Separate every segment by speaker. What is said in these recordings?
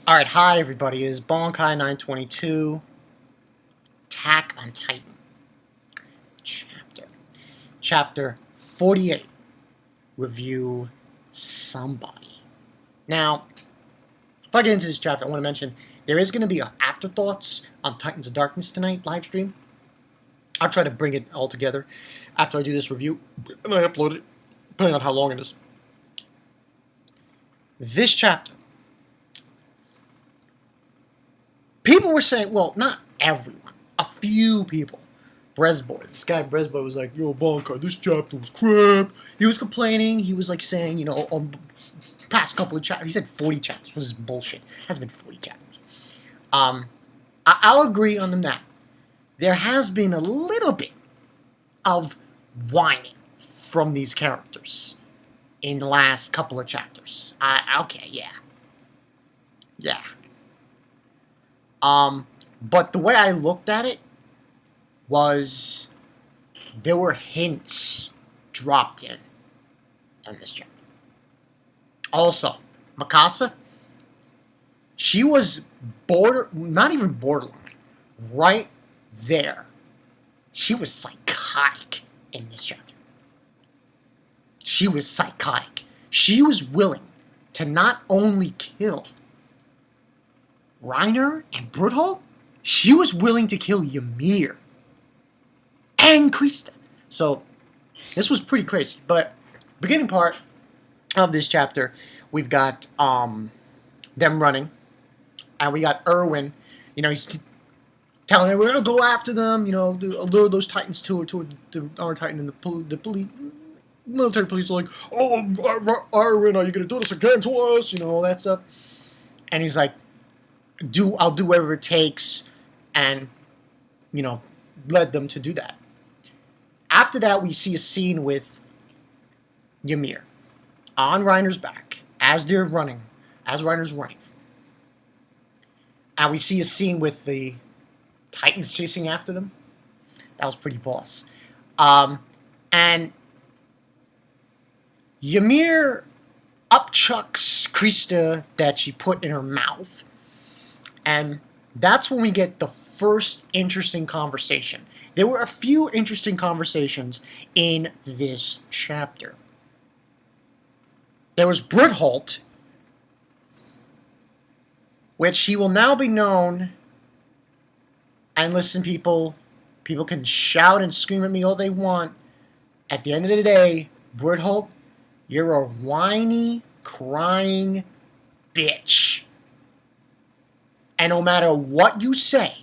Speaker 1: Alright, hi everybody, it is Bonkai922, Attack on Titan, Chapter 48, Review Somebody. Now, if I get into this chapter, I want to mention, there is going to be an Afterthoughts on Titans of Darkness tonight, live stream. I'll try to bring it all together after I do this review, and I upload it, depending on how long it is. This chapter, people were saying, well, not everyone, a few people. This guy Bretholdt was like, yo, Bonkai, this chapter was crap. He was complaining. He was like saying, you know, on past couple of chapters, he said 40 chapters. This is bullshit. It hasn't been 40 chapters. I'll agree on that. There has been a little bit of whining from these characters in the last couple of chapters. Okay, yeah. Yeah. But the way I looked at it was there were hints dropped in this chapter. Also, Mikasa, she was not even borderline, right there. She was psychotic in this chapter. She was psychotic. She was willing to not only kill Reiner and Bretholdt, she was willing to kill Ymir and Chrysta. So this was pretty crazy. But beginning part of this chapter, we've got them running, and we got Irwin. You know, he's telling them we're gonna go after them. You know, lure those Titans to the Armor Titan, and the police. Military police are like, oh, Irwin, are you gonna do this again to us? You know, all that stuff. And he's like, I'll do whatever it takes, and, you know, led them to do that. After that, we see a scene with Ymir on Reiner's back as Reiner's running. And we see a scene with the Titans chasing after them. That was pretty boss. And Ymir upchucks Chrysta that she put in her mouth. And that's when we get the first interesting conversation. There were a few interesting conversations in this chapter. There was Bretholdt, which he will now be known, and listen, people can shout and scream at me all they want. At the end of the day, Bretholdt, you're a whiny, crying bitch. And no matter what you say,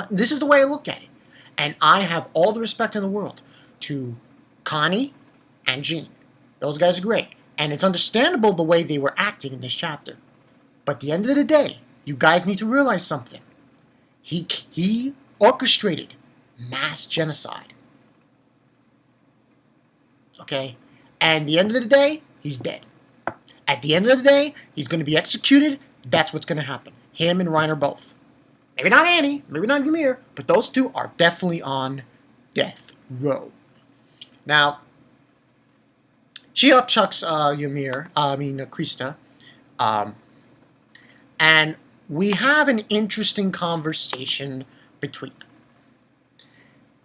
Speaker 1: this is the way I look at it. And I have all the respect in the world to Connie and Jean. Those guys are great. And it's understandable the way they were acting in this chapter. But at the end of the day, you guys need to realize something. He orchestrated mass genocide. Okay? And at the end of the day, he's dead. At the end of the day, he's going to be executed. That's what's going to happen. Him and Reiner both. Maybe not Annie, maybe not Ymir, but those two are definitely on death row. Now, she upchucks Chrysta, and we have an interesting conversation between them.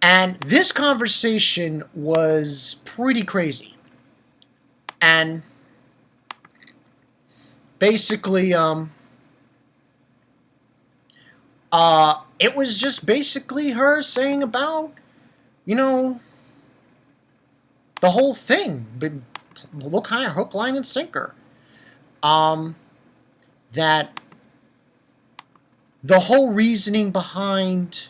Speaker 1: And this conversation was pretty crazy. And basically, it was just basically her saying about, you know, the whole thing. Look, kind of hook, line, and sinker. That the whole reasoning behind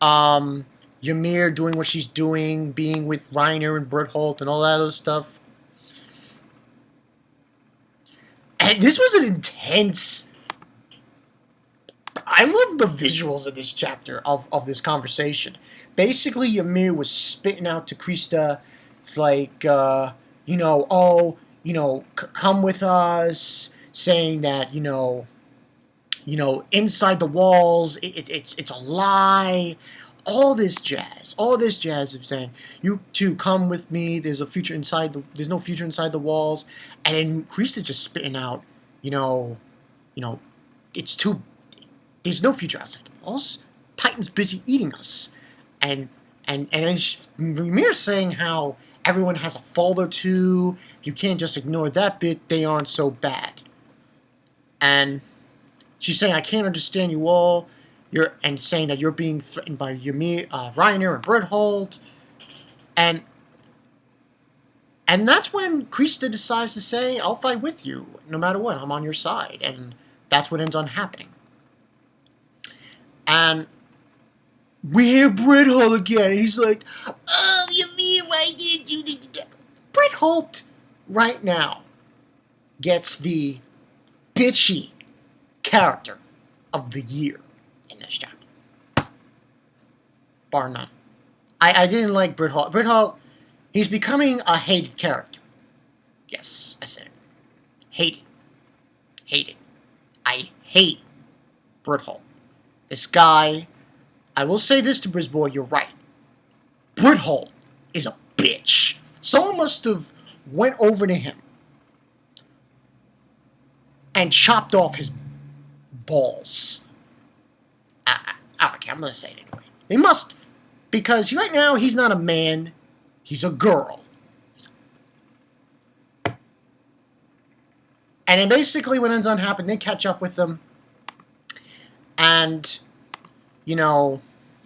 Speaker 1: Ymir doing what she's doing, being with Reiner and Bretholdt and all that other stuff. And this was an intense... I love the visuals of this chapter, of this conversation. Basically, Ymir was spitting out to Chrysta. It's like, you know, oh, you know, come with us, saying that, you know, inside the walls, it's a lie. All this jazz of saying, you two come with me. There's no future inside the walls. And then Chrysta just spitting out, you know, you know, it's too, there's no future outside the walls. Titan's busy eating us. And Ymir's saying how everyone has a fault or two. You can't just ignore that bit. They aren't so bad. And she's saying, I can't understand you all. And saying that you're being threatened by Ymir, Reiner and Bretholdt. And that's when Chrysta decides to say, I'll fight with you, no matter what, I'm on your side. And that's what ends on happening. And we hear Bretholdt again, and he's like, oh, Ymir, why didn't you do this? Bretholdt, right now, gets the bitchy character of the year in this chapter. Bar none. I didn't like Bretholdt. Bretholdt, he's becoming a hated character. Yes, I said it. Hated. Hated. I hate Bretholdt. This guy, I will say this to Brisboy, you're right. Bretholdt is a bitch. Someone must have went over to him and chopped off his balls. I don't care, I'm going to say it anyway. They must have. Because right now, he's not a man, he's a girl. And then basically what ends on happening, they catch up with them. And, you know,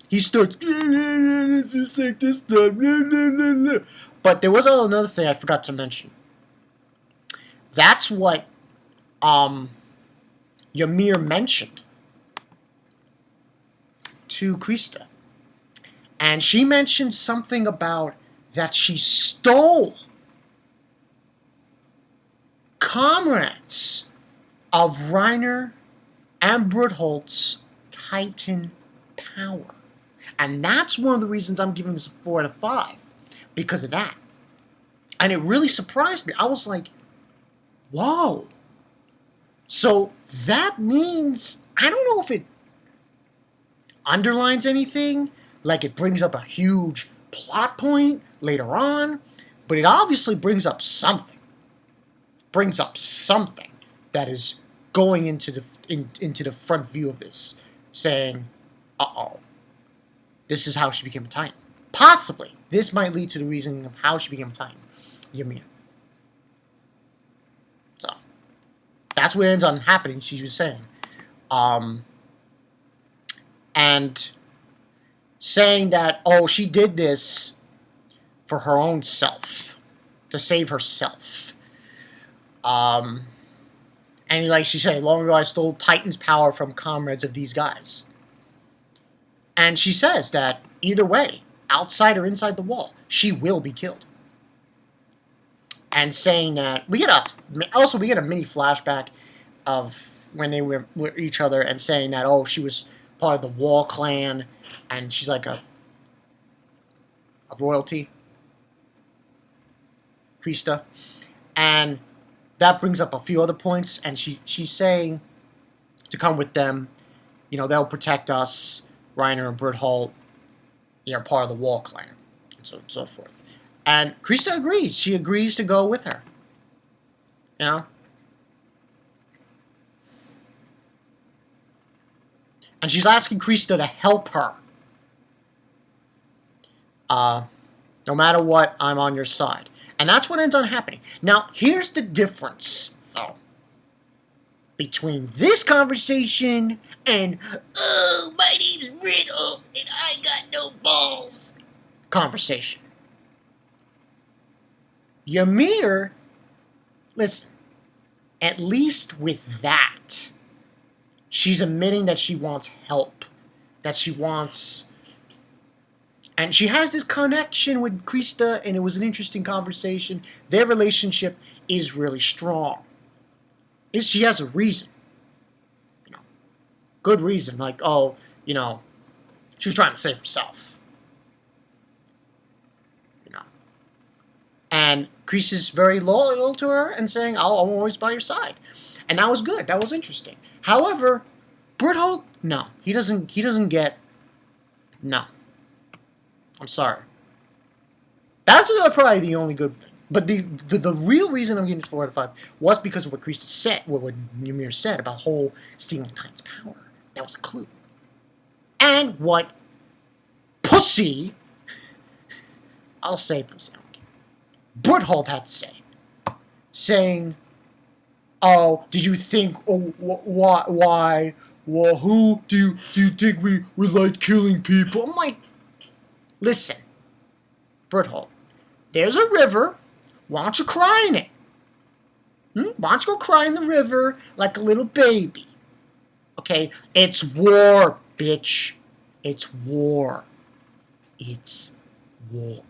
Speaker 1: he starts, if you say this time, but there was another thing I forgot to mention. That's what Ymir mentioned to Chrysta. And she mentioned something about that she stole comrades of Reiner and Bretholdt's Titan power. And that's one of the reasons I'm giving this a 4 out of 5. Because of that. And it really surprised me. I was like, whoa. So that means, I don't know if it underlines anything, like it brings up a huge plot point later on, but it obviously brings up something. Brings up something that is going into the front view of this, saying, uh-oh, this is how she became a Titan. Possibly, this might lead to the reasoning of how she became a Titan, Ymir. So, that's what ends on happening, she was saying. And saying that, oh, she did this for her own self, to save herself. And like she said, long ago I stole Titan's power from comrades of these guys. And she says that either way, outside or inside the wall, she will be killed. And saying that, we get a mini flashback of when they were with each other and saying that, oh, she was part of the Wall clan, and she's like a royalty, Chrysta, and that brings up a few other points, and she's saying to come with them, you know, they'll protect us, Reiner and Bretholdt, you know, part of the Wall clan, and so forth. And Chrysta agrees. She agrees to go with her. You know? And she's asking Chrysta to help her. No matter what, I'm on your side. And that's what ends on happening. Now, here's the difference, though, between this conversation and, oh, my name's Bretholdt, and I got no balls conversation. Ymir, listen, at least with that, she's admitting that she wants help, that she wants, and she has this connection with Chrysta, and it was an interesting conversation. Their relationship is really strong. She has a reason, you know, good reason, like, oh, you know, she was trying to save herself, you know, and Chrysta's very loyal to her and saying, I'm always by your side. And that was good. That was interesting. However, Bretholdt, no. He doesn't get, no. I'm sorry. That's probably the only good thing. But the real reason I'm giving it 4 out of 5 was because of what Chrysta said, what Ymir said about whole stealing Titan's power. That was a clue. And what pussy, I'll say pussy, I don't care, Bretholdt had to say. Saying, oh, did you think, oh, why, well, who do you think we like killing people? I'm like, listen, Bretholdt, there's a river. Why don't you cry in it? Why don't you go cry in the river like a little baby? Okay, it's war, bitch. It's war. It's war.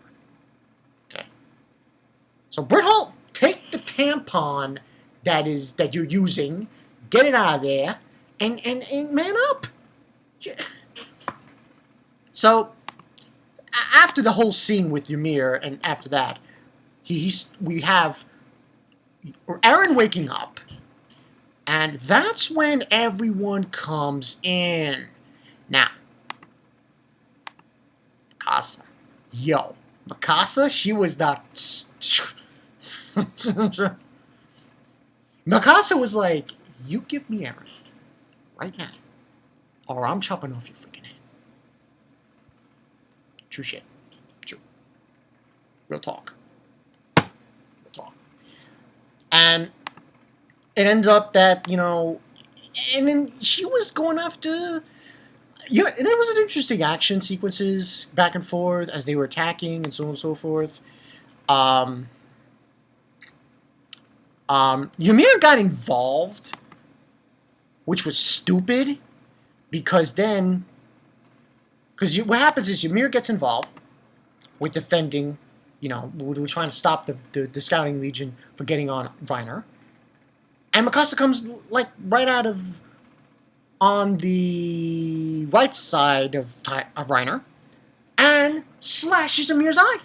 Speaker 1: Okay. So Bretholdt, take the tampon that you're using, get it out of there, and man up. Yeah. So after the whole scene with Ymir, and after that, we have Aaron waking up, and that's when everyone comes in. Now, Mikasa. Yo, Mikasa, she was not... Mikasa was like, you give me Aaron right now, or I'm chopping off your freaking head. True shit. True. Real talk. And it ends up that, and then she was going after... there was an interesting action sequences back and forth as they were attacking and so on and so forth. Ymir got involved, which was stupid, because what happens is Ymir gets involved with defending, we're trying to stop the Scouting Legion from getting on Reiner, and Mikasa comes like right out of on the right side of Reiner and slashes Ymir's eye.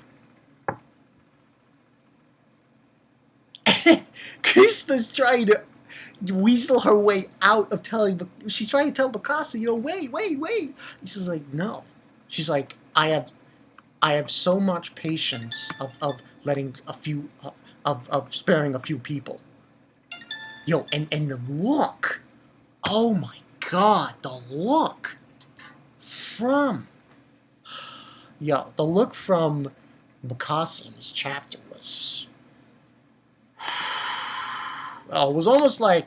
Speaker 1: Krista's trying to weasel her way out of she's trying to tell Mikasa, wait. She's like, no. She's like, I have so much patience of letting a few, of sparing a few people. And the look, oh my God, the look from Mikasa in this chapter was... Well, it was almost like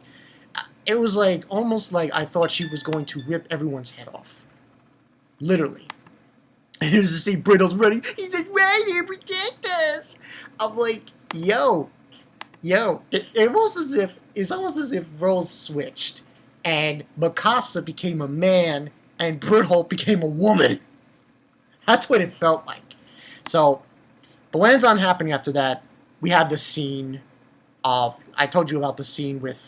Speaker 1: I thought she was going to rip everyone's head off. Literally. And it was to see Bretholdt's running. He's like, right here, protect us. I'm like, yo. It's almost as if roles switched and Mikasa became a man and Bretholdt became a woman. That's what it felt like. So, but what ends on happening after that, we have the scene of, I told you about the scene with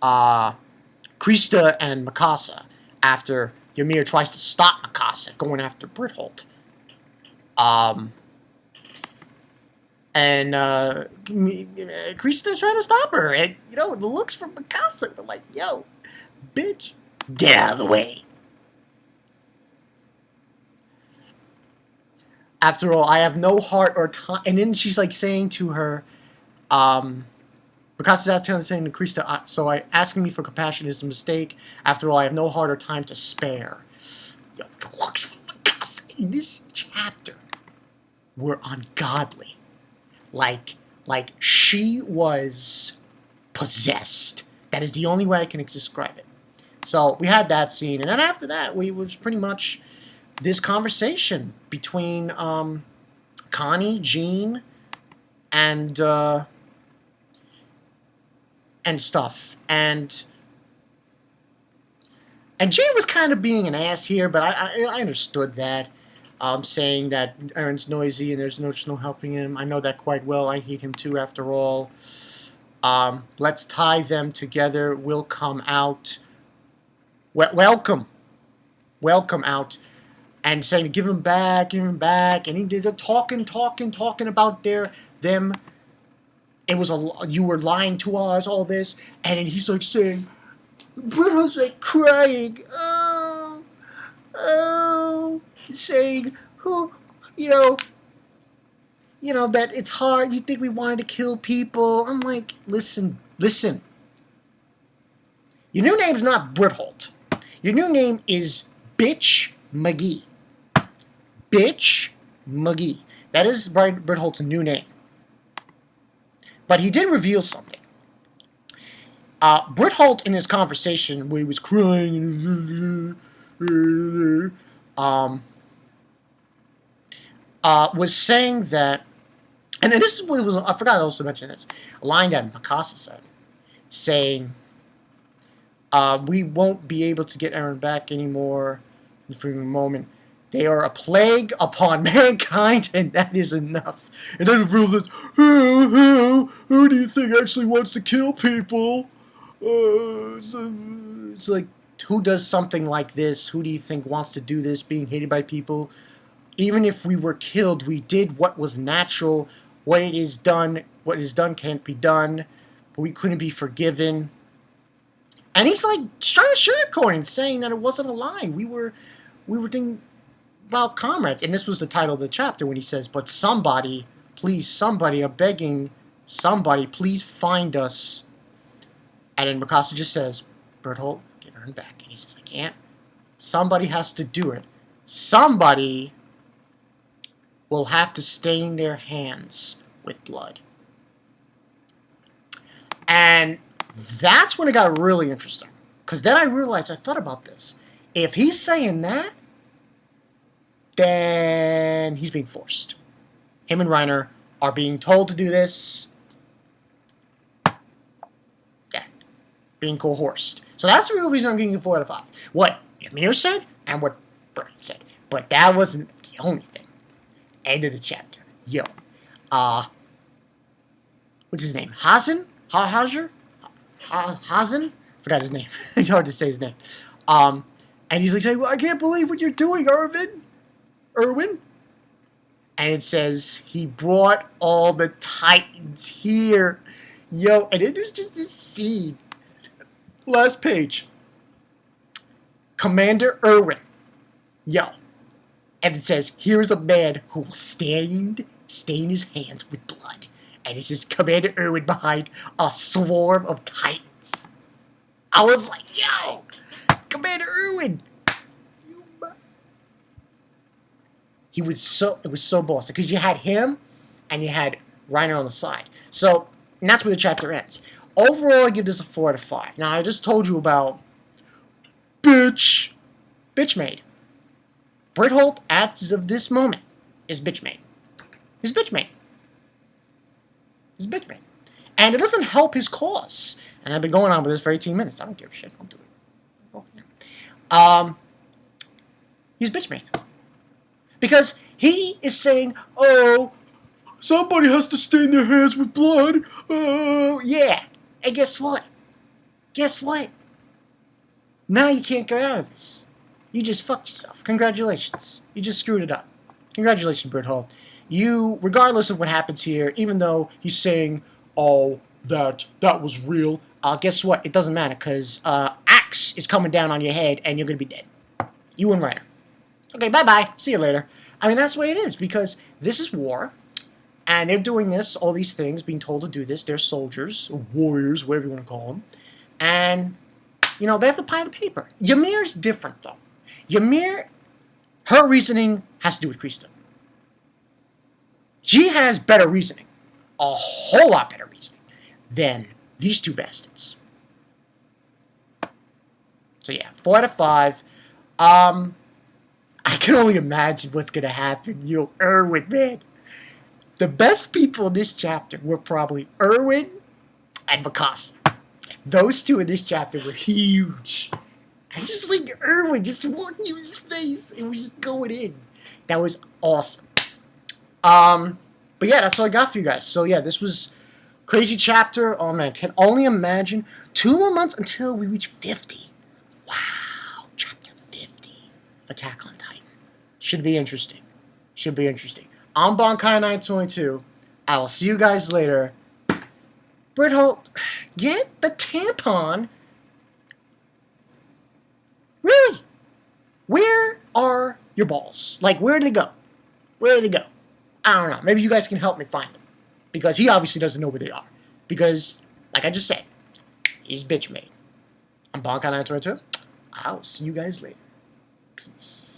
Speaker 1: Chrysta and Mikasa after Ymir tries to stop Mikasa going after Bretholdt. And Chrysta's trying to stop her. And, the looks from Mikasa were like, yo, bitch, get out of the way. After all, I have no heart or time. And then she's like saying to her, Mikasa's saying to Chrysta, so asking me for compassion is a mistake. After all, I have no heart or time to spare. Yo, the looks from Mikasa in this chapter were ungodly. Like she was possessed. That is the only way I can describe it. So we had that scene, and then after that, we was pretty much this conversation between Connie, Jean, and stuff, and Jean was kind of being an ass here, but I understood that. Saying that Aaron's noisy and there's no helping him. I know that quite well. I hate him too, after all. Let's tie them together. We'll come out. Welcome out. And saying, give him back. And he did a talking about them. It was you were lying to us, all this. And then he's like saying, Bretholdt's like crying. Oh, saying, who, that it's hard. You think we wanted to kill people. I'm like, listen. Your new name's not Bretholdt. Your new name is Bitch McGee. Bitch McGee. That is Bretholdt's new name. But he did reveal something. Bretholdt, in his conversation where he was crying, was saying that, and this is what it was. I forgot to also mention this. A line that Mikasa said, saying, "We won't be able to get Eren back anymore for a moment. They are a plague upon mankind, and that is enough." And then Bretholdt says, "Who do you think actually wants to kill people?" It's like, who does something like this? Who do you think wants to do this, being hated by people? Even if we were killed, we did what was natural. What is done can't be done. But we couldn't be forgiven. And he's like trying to sugarcoat it, saying that it wasn't a lie. We were thinking about comrades. And this was the title of the chapter when he says, "But somebody, please, somebody, I'm begging, somebody, please find us." And then Mikasa just says, "Bretholdt, get Eren back." And he says, "I can't. Somebody has to do it. Somebody will have to stain their hands with blood." And that's when it got really interesting. Because then I realized, I thought about this. If he's saying that, then he's being forced. Him and Reiner are being told to do this. Being coerced. So that's the real reason I'm giving you 4 out of 5. What Ymir said and what Bretholdt said. But that wasn't the only thing. End of the chapter. Yo. What's his name? Hazen? Hazen? Forgot his name. It's hard to say his name. And he's like saying, "Well, I can't believe what you're doing, Irwin." And it says, he brought all the Titans here. Yo, and then there's just this scene. Last page. Commander Irwin. Yo. And it says, "Here is a man who will stain his hands with blood." And it's just Commander Irwin behind a swarm of Titans. I was like, yo, Commander Irwin. It was so boss. Because you had him and you had Reiner on the side. So, and that's where the chapter ends. Overall, I give this a 4 out of 5. Now, I just told you about Bitch Made. Bretholdt, as of this moment, is Bitch Made. He's Bitch Made. And it doesn't help his cause. And I've been going on with this for 18 minutes. I don't give a shit. I'll do it. He's Bitch Made. Because he is saying, "Oh, somebody has to stain their hands with blood." Yeah. And guess what? Now you can't get out of this. You just fucked yourself. Congratulations. You just screwed it up. Congratulations, Bretholdt. You, regardless of what happens here, even though he's saying, "Oh, that was real," guess what? It doesn't matter, because axe is coming down on your head, and you're going to be dead. You and Reiner. Okay, bye-bye. See you later. I mean, that's the way it is, because this is war. And they're doing this, all these things, being told to do this. They're soldiers, or warriors, whatever you want to call them. And, they have to pile the paper. Ymir's different, though. Ymir, her reasoning has to do with Chrysta. She has better reasoning. A whole lot better reasoning than these two bastards. So, yeah, 4 out of 5. I can only imagine what's going to happen. Irwin, man. The best people in this chapter were probably Irwin and Mikasa. Those two in this chapter were huge. I just like Irwin just walking in his face and was just going in. That was awesome. But yeah, that's all I got for you guys. So yeah, this was crazy chapter. Oh man, can only imagine. 2 more months until we reach 50. Wow, chapter 50. Attack on Titan. Should be interesting. I'm Bonkai 922. I will see you guys later. Bretholdt, get the tampon. Really? Where are your balls? Like, where did they go? I don't know. Maybe you guys can help me find them. Because he obviously doesn't know where they are. Because, like I just said, he's bitch made. I'm Bonkai922. I'll see you guys later. Peace.